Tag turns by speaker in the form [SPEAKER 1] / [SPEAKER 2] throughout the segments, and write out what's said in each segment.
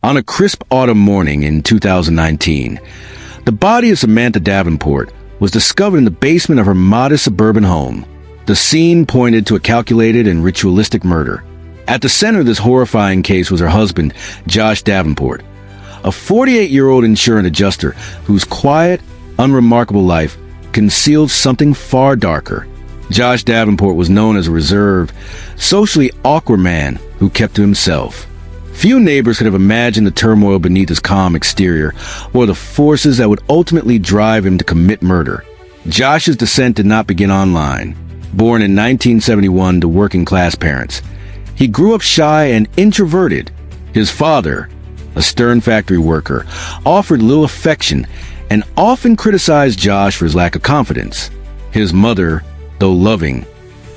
[SPEAKER 1] On a crisp autumn morning in 2019, the body of Samantha Davenport was discovered in the basement of her modest suburban home. The scene pointed to a calculated and ritualistic murder. At the center of this horrifying case was her husband, Josh Davenport, a 48-year-old insurance adjuster whose quiet, unremarkable life concealed something far darker. Josh Davenport was known as a reserved, socially awkward man who kept to himself. Few neighbors could have imagined the turmoil beneath his calm exterior or the forces that would ultimately drive him to commit murder. Josh's descent did not begin online. Born in 1971 to working-class parents, he grew up shy and introverted. His father, a stern factory worker, offered little affection and often criticized Josh for his lack of confidence. His mother, though loving,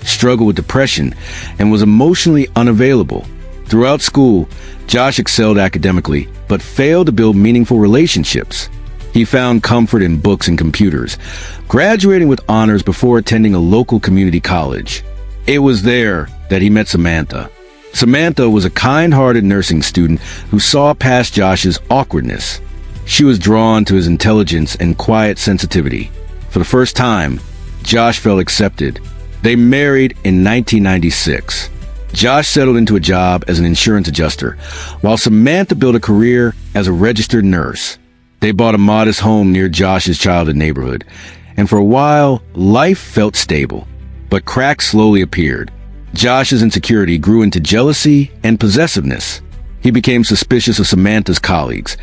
[SPEAKER 1] struggled with depression and was emotionally unavailable. Throughout school, Josh excelled academically, but failed to build meaningful relationships. He found comfort in books and computers, graduating with honors before attending a local community college. It was there that he met Samantha. Samantha was a kind-hearted nursing student who saw past Josh's awkwardness. She was drawn to his intelligence and quiet sensitivity. For the first time, Josh felt accepted. They married in 1996. Josh settled into a job as an insurance adjuster, while Samantha built a career as a registered nurse. They bought a modest home near Josh's childhood neighborhood, and for a while, life felt stable. But cracks slowly appeared. Josh's insecurity grew into jealousy and possessiveness. He became suspicious of Samantha's colleagues,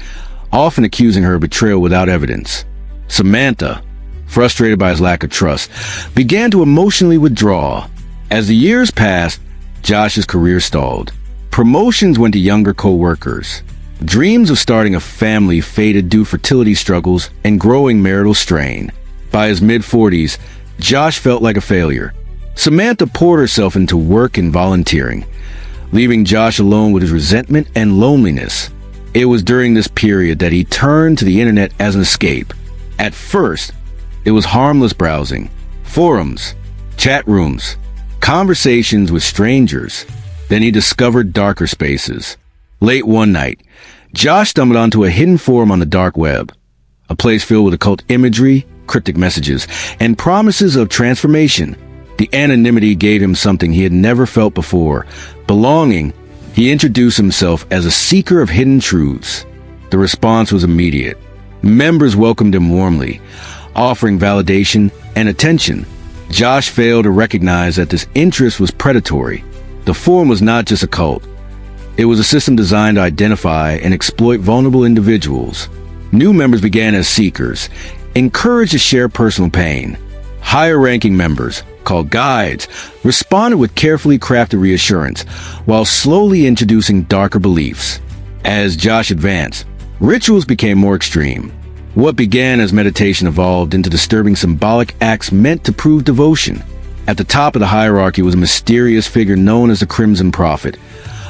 [SPEAKER 1] often accusing her of betrayal without evidence. Samantha, frustrated by his lack of trust, began to emotionally withdraw. As the years passed, Josh's career stalled. Promotions went to younger co-workers. Dreams of starting a family faded due to fertility struggles and growing marital strain. By his mid-40s, Josh felt like a failure. Samantha poured herself into work and volunteering, leaving Josh alone with his resentment and loneliness. It was during this period that he turned to the internet as an escape. At first, it was harmless browsing, forums, chat rooms, conversations with strangers. Then he discovered darker spaces. Late one night, Josh stumbled onto a hidden forum on the dark web, a place filled with occult imagery, cryptic messages, and promises of transformation. The anonymity gave him something he had never felt before: belonging. He introduced himself as a seeker of hidden truths. The response was immediate. Members welcomed him warmly, offering validation and attention. Josh failed to recognize that this interest was predatory. The forum was not just a cult. It was a system designed to identify and exploit vulnerable individuals. New members began as seekers, encouraged to share personal pain. Higher-ranking members, called guides, responded with carefully crafted reassurance, while slowly introducing darker beliefs. As Josh advanced, rituals became more extreme. What began as meditation evolved into disturbing symbolic acts meant to prove devotion. At the top of the hierarchy was a mysterious figure known as the Crimson Prophet,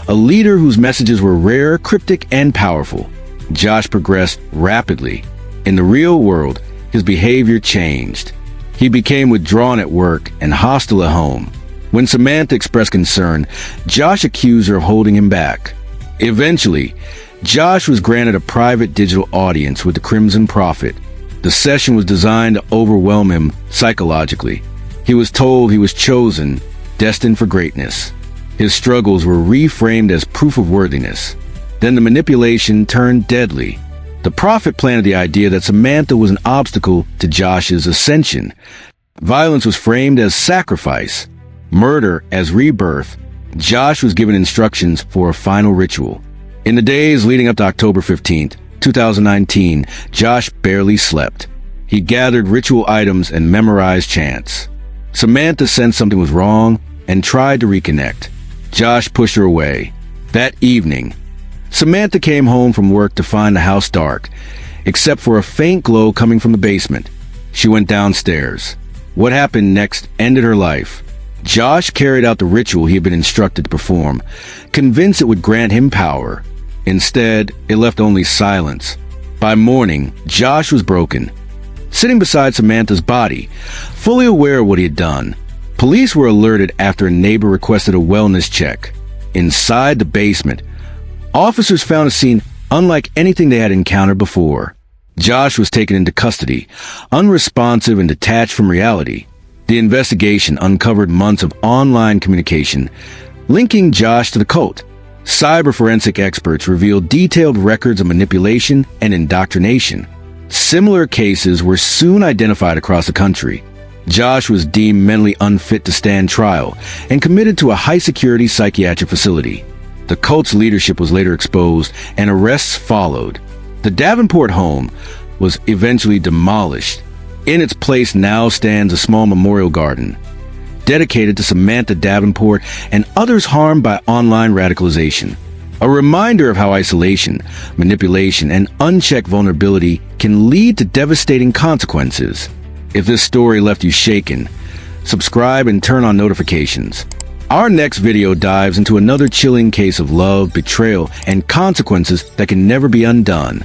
[SPEAKER 1] a leader whose messages were rare, cryptic, and powerful. Josh progressed rapidly. In the real world, his behavior changed. He became withdrawn at work and hostile at home. When Samantha expressed concern, Josh accused her of holding him back. Eventually, Josh was granted a private digital audience with the Crimson Prophet. The session was designed to overwhelm him psychologically. He was told he was chosen, destined for greatness. His struggles were reframed as proof of worthiness. Then the manipulation turned deadly. The prophet planted the idea that Samantha was an obstacle to Josh's ascension. Violence was framed as sacrifice, murder as rebirth. Josh was given instructions for a final ritual. In the days leading up to October 15th, 2019, Josh barely slept. He gathered ritual items and memorized chants. Samantha sensed something was wrong and tried to reconnect. Josh pushed her away. That evening, Samantha came home from work to find the house dark, except for a faint glow coming from the basement. She went downstairs. What happened next ended her life. Josh carried out the ritual he had been instructed to perform, convinced it would grant him power. Instead, it left only silence. By morning, Josh was broken, sitting beside Samantha's body, fully aware of what he had done. Police were alerted after a neighbor requested a wellness check. Inside the basement, officers found a scene unlike anything they had encountered before. Josh was taken into custody, unresponsive and detached from reality. The investigation uncovered months of online communication, linking Josh to the cult. Cyber forensic experts revealed detailed records of manipulation and indoctrination. Similar cases were soon identified across the country. Josh was deemed mentally unfit to stand trial and committed to a high-security psychiatric facility. The cult's leadership was later exposed and arrests followed. The Davenport home was eventually demolished. In its place now stands a small memorial garden dedicated to Samantha Davenport and others harmed by online radicalization. A reminder of how isolation, manipulation, and unchecked vulnerability can lead to devastating consequences. If this story left you shaken, subscribe and turn on notifications. Our next video dives into another chilling case of love, betrayal, and consequences that can never be undone.